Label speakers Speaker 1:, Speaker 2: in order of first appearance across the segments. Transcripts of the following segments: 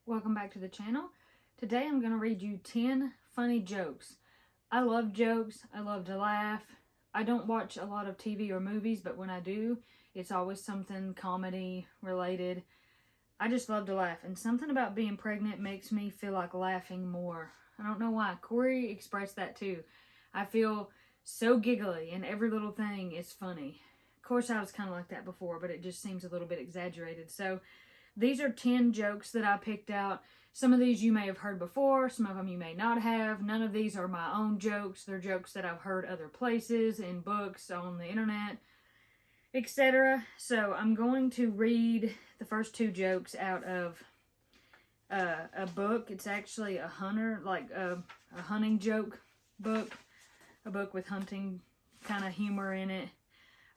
Speaker 1: Welcome back to the channel. Today I'm going to read you 10 funny jokes. I love jokes. I love to laugh. I don't watch a lot of TV or movies, but when I do, it's always something comedy related. I just love to laugh, and something about being pregnant makes me feel like laughing more. I don't know why. Corey expressed that too. I feel so giggly, and every little thing is funny. Of course, I was kind of like that before, but it just seems a little bit exaggerated. So these are 10 jokes that I picked out. Some of these you may have heard before, some of them you may not have. None of these are my own jokes. They're jokes that I've heard other places, in books, on the internet, etc. So I'm going to read the first two jokes out of a book. It's actually a hunting joke book. A book with hunting kind of humor in it.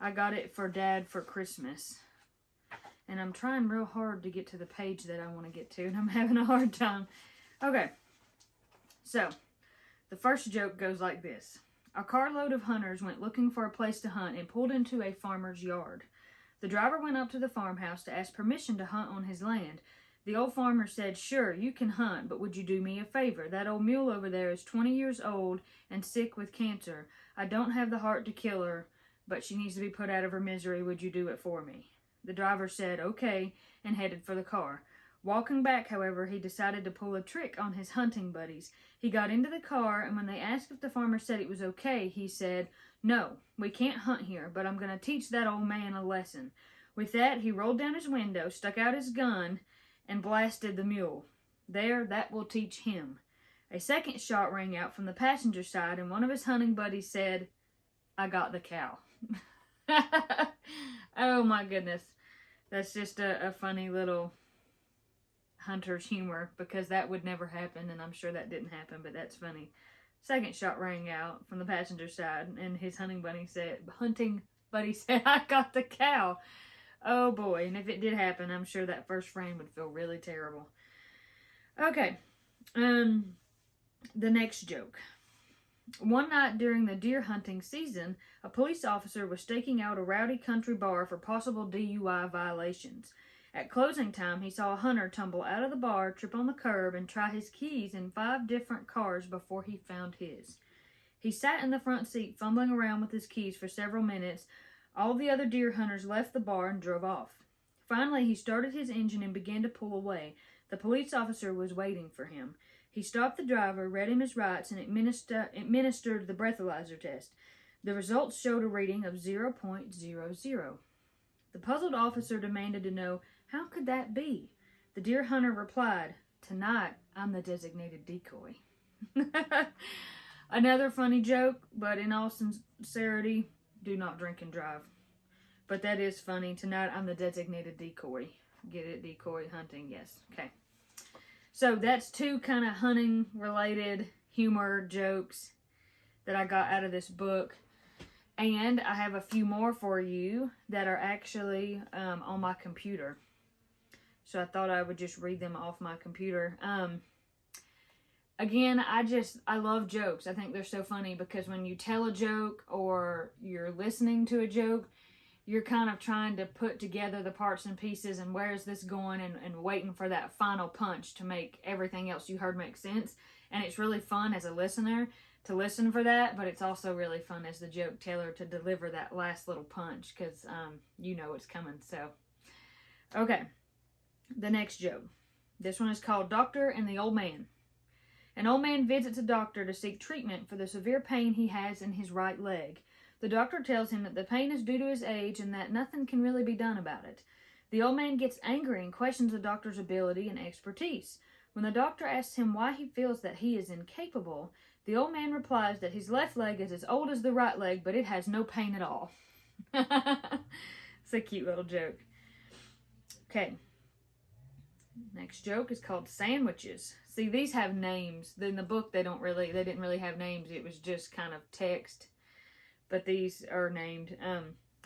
Speaker 1: I got it for Dad for Christmas. And I'm trying real hard to get to the page that I want to get to, and I'm having a hard time. Okay, so the first joke goes like this. A carload of hunters went looking for a place to hunt and pulled into a farmer's yard. The driver went up to the farmhouse to ask permission to hunt on his land. The old farmer said, "Sure, you can hunt, but would you do me a favor? That old mule over there is 20 years old and sick with cancer. I don't have the heart to kill her, but she needs to be put out of her misery. Would you do it for me?" The driver said, "Okay," and headed for the car. Walking back, however, he decided to pull a trick on his hunting buddies. He got into the car, and when they asked if the farmer said it was okay, he said, "No, we can't hunt here, but I'm going to teach that old man a lesson." With that, he rolled down his window, stuck out his gun, and blasted the mule. There, that will teach him. A second shot rang out from the passenger side, and one of his hunting buddies said, "I got the cow." Oh my goodness. That's just a funny little hunter's humor, because that would never happen, and I'm sure that didn't happen, but that's funny. Second shot rang out from the passenger side, and his hunting buddy said, "I got the cow." Oh boy, and if it did happen, I'm sure that first friend would feel really terrible. Okay, the next joke. One night during the deer hunting season, a police officer was staking out a rowdy country bar for possible DUI violations. At closing time, he saw a hunter tumble out of the bar, trip on the curb, and try his keys in 5 different cars before he found his. He sat in the front seat, fumbling around with his keys for several minutes. All the other deer hunters left the bar and drove off. Finally, he started his engine and began to pull away. The police officer was waiting for him. He stopped the driver, read him his rights, and administered the breathalyzer test. The results showed a reading of 0.00. The puzzled officer demanded to know, how could that be? The deer hunter replied, "Tonight, I'm the designated decoy." Another funny joke, but in all sincerity, do not drink and drive. But that is funny. Tonight, I'm the designated decoy. Get it? Decoy hunting. Yes. Okay. So that's 2 kind of hunting related humor jokes that I got out of this book. And I have a few more for you that are actually on my computer. So I thought I would just read them off my computer. Again, I love jokes. I think they're so funny because when you tell a joke or you're listening to a joke, you're kind of trying to put together the parts and pieces and where is this going, and waiting for that final punch to make everything else you heard make sense. And it's really fun as a listener to listen for that, but it's also really fun as the joke teller to deliver that last little punch, because you know it's coming. So, okay, the next joke. This one is called Doctor and the Old Man. An old man visits a doctor to seek treatment for the severe pain he has in his right leg. The doctor tells him that the pain is due to his age and that nothing can really be done about it. The old man gets angry and questions the doctor's ability and expertise. When the doctor asks him why he feels that he is incapable, the old man replies that his left leg is as old as the right leg, but it has no pain at all. It's a cute little joke. Okay. Next joke is called Sandwiches. See, these have names. In the book, they didn't really have names. It was just kind of text. But these are named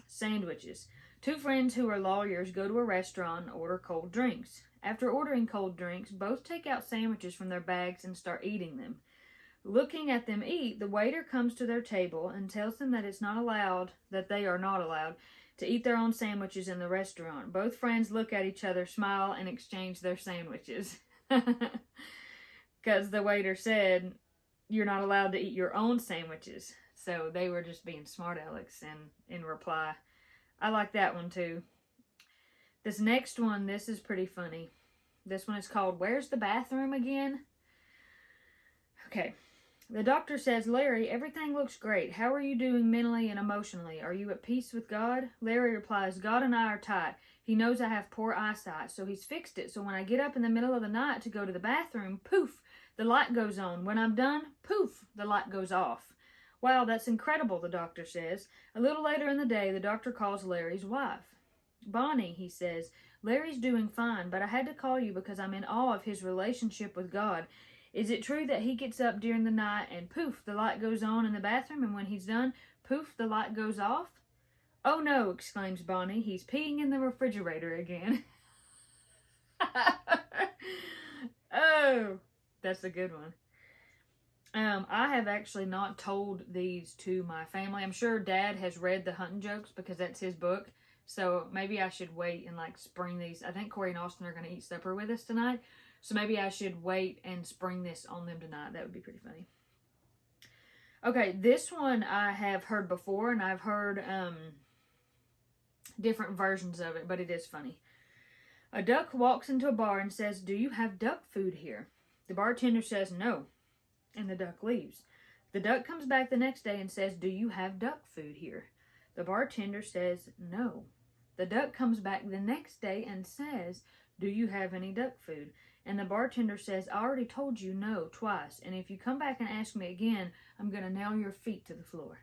Speaker 1: sandwiches. 2 friends who are lawyers go to a restaurant and order cold drinks. After ordering cold drinks, both take out sandwiches from their bags and start eating them. Looking at them eat, the waiter comes to their table and tells them that they are not allowed to eat their own sandwiches in the restaurant. Both friends look at each other, smile, and exchange their sandwiches. Because the waiter said, you're not allowed to eat your own sandwiches. So they were just being smart alecks in reply. I like that one too. This next one, this is pretty funny. This one is called, Where's the Bathroom Again? Okay. The doctor says, Larry, everything looks great. How are you doing mentally and emotionally? Are you at peace with God? Larry replies, God and I are tight. He knows I have poor eyesight, so he's fixed it. So when I get up in the middle of the night to go to the bathroom, poof, the light goes on. When I'm done, poof, the light goes off. Wow, that's incredible, the doctor says. A little later in the day, the doctor calls Larry's wife. Bonnie, he says, Larry's doing fine, but I had to call you because I'm in awe of his relationship with God. Is it true that he gets up during the night and poof, the light goes on in the bathroom, and when he's done, poof, the light goes off? Oh no, exclaims Bonnie, he's peeing in the refrigerator again. Oh, that's a good one. I have actually not told these to my family. I'm sure Dad has read the hunting jokes because that's his book. So maybe I should wait and like spring these. I think Corey and Austin are going to eat supper with us tonight. So maybe I should wait and spring this on them tonight. That would be pretty funny. Okay, this one I have heard before, and I've heard different versions of it, but it is funny. A duck walks into a bar and says, Do you have duck food here? The bartender says no, and the duck leaves. The duck comes back the next day and says, Do you have duck food here? The bartender says no. The duck comes back the next day and says, Do you have any duck food? And the bartender says, I already told you no twice, and if you come back and ask me again, I'm going to nail your feet to the floor.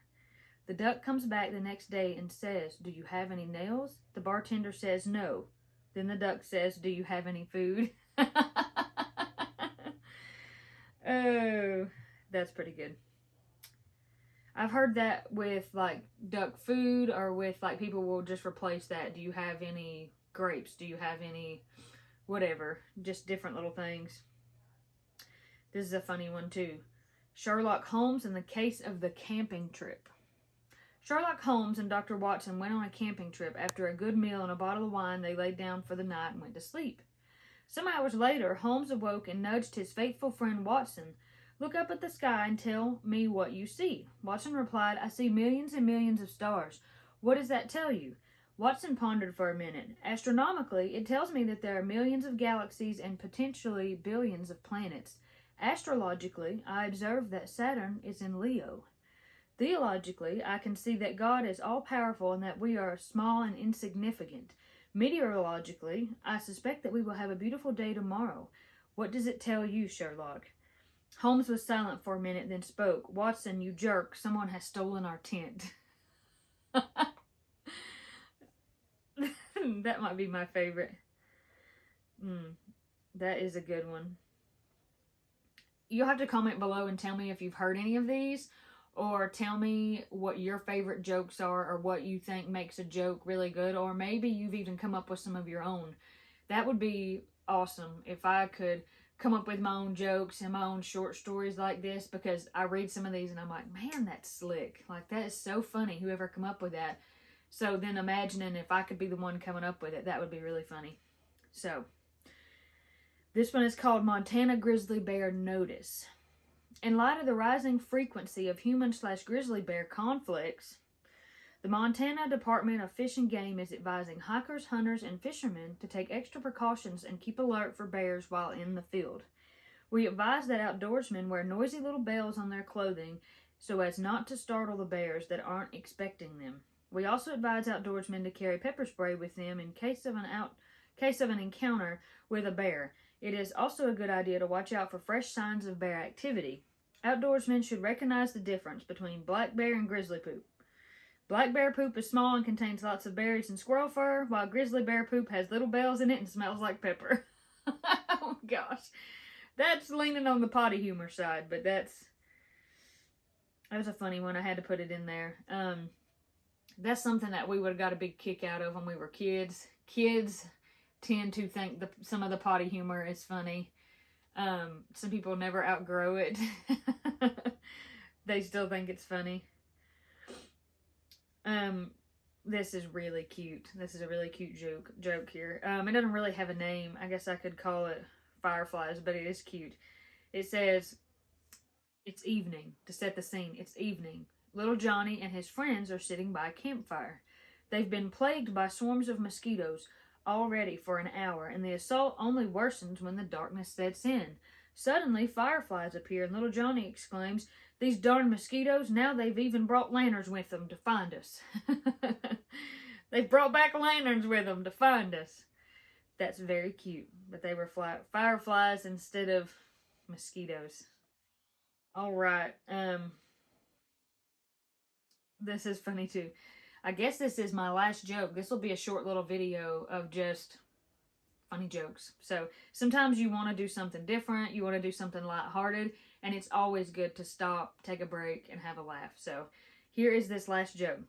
Speaker 1: The duck comes back the next day and says, Do you have any nails? The bartender says no. Then the duck says, Do you have any food? Oh, that's pretty good. I've heard that with like duck food, or with like people will just replace that. Do you have any grapes? Do you have any whatever? Just different little things. This is a funny one too. Sherlock Holmes and the Case of the Camping Trip. Sherlock Holmes and Dr. Watson went on a camping trip. After a good meal and a bottle of wine, they laid down for the night and went to sleep. Some hours later, Holmes awoke and nudged his faithful friend Watson. Look up at the sky and tell me what you see. Watson replied, I see millions and millions of stars. What does that tell you? Watson pondered for a minute. Astronomically, it tells me that there are millions of galaxies and potentially billions of planets. Astrologically, I observe that Saturn is in Leo. Theologically, I can see that God is all-powerful and that we are small and insignificant. Meteorologically, I suspect that we will have a beautiful day tomorrow. What does it tell you, Sherlock? Holmes was silent for a minute, then spoke. Watson, you jerk. Someone has stolen our tent. That might be my favorite. That is a good one. You'll have to comment below and tell me if you've heard any of these, or tell me what your favorite jokes are, or what you think makes a joke really good, or maybe you've even come up with some of your own. That would be awesome if I could come up with my own jokes and my own short stories like this, because I read some of these and I'm like, man, that's slick. Like, that is so funny, whoever come up with that. So then imagining if I could be the one coming up with it, that would be really funny. So, this one is called Montana Grizzly Bear Notice. In light of the rising frequency of human/grizzly bear conflicts, the Montana Department of Fish and Game is advising hikers, hunters, and fishermen to take extra precautions and keep alert for bears while in the field. We advise that outdoorsmen wear noisy little bells on their clothing so as not to startle the bears that aren't expecting them. We also advise outdoorsmen to carry pepper spray with them in case of an encounter with a bear. It is also a good idea to watch out for fresh signs of bear activity. Outdoorsmen should recognize the difference between black bear and grizzly poop. Black bear poop is small and contains lots of berries and squirrel fur, while grizzly bear poop has little bells in it and smells like pepper. Oh my gosh. That's leaning on the potty humor side, but that was a funny one. I had to put it in there. That's something that we would have got a big kick out of when we were kids. Kids tend to think some of the potty humor is funny. Some people never outgrow it. They still think it's funny. This is really cute. This is a really cute joke here. It doesn't really have a name. I guess I could call it fireflies, but it is cute. It says, it's evening. To set the scene, it's evening. Little Johnny and his friends are sitting by a campfire. They've been plagued by swarms of mosquitoes already for an hour, and the assault only worsens when the darkness sets in. Suddenly, fireflies appear, and little Johnny exclaims, "These darn mosquitoes, now they've even brought lanterns with them to find us." They've brought back lanterns with them to find us. That's very cute, but they were fireflies instead of mosquitoes. All right, this is funny too. I guess this is my last joke. This will be a short little video of just funny jokes. So sometimes you want to do something different. You want to do something lighthearted. And it's always good to stop, take a break, and have a laugh. So here is this last joke.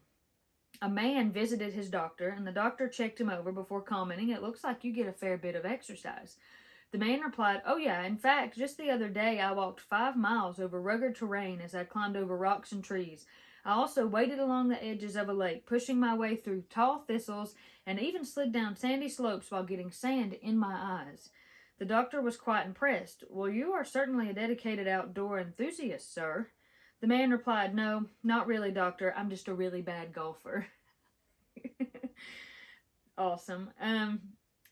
Speaker 1: A man visited his doctor, and the doctor checked him over before commenting, "It looks like you get a fair bit of exercise." The man replied, "Oh yeah, in fact, just the other day I walked 5 miles over rugged terrain as I climbed over rocks and trees. I also waded along the edges of a lake, pushing my way through tall thistles, and even slid down sandy slopes while getting sand in my eyes." The doctor was quite impressed. "Well, you are certainly a dedicated outdoor enthusiast, sir." The man replied, "No, not really, doctor. I'm just a really bad golfer." Awesome.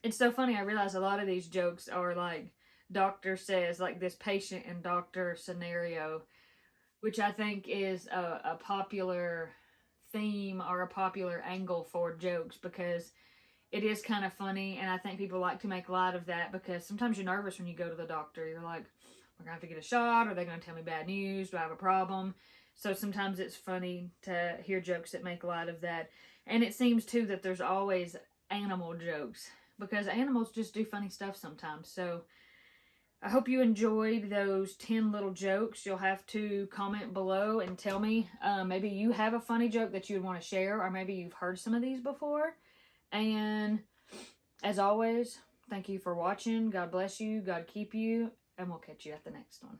Speaker 1: It's so funny. I realize a lot of these jokes are like doctor says, like this patient and doctor scenario, which I think is a popular theme or a popular angle for jokes because it is kind of funny, and I think people like to make light of that because sometimes you're nervous when you go to the doctor. You're like, we're going to have to get a shot. Are they going to tell me bad news? Do I have a problem? So sometimes it's funny to hear jokes that make light of that. And it seems, too, that there's always animal jokes because animals just do funny stuff sometimes. So I hope you enjoyed those 10 little jokes. You'll have to comment below and tell me. Maybe you have a funny joke that you'd want to share, or maybe you've heard some of these before. And as always, thank you for watching. God bless you. God keep you. And we'll catch you at the next one.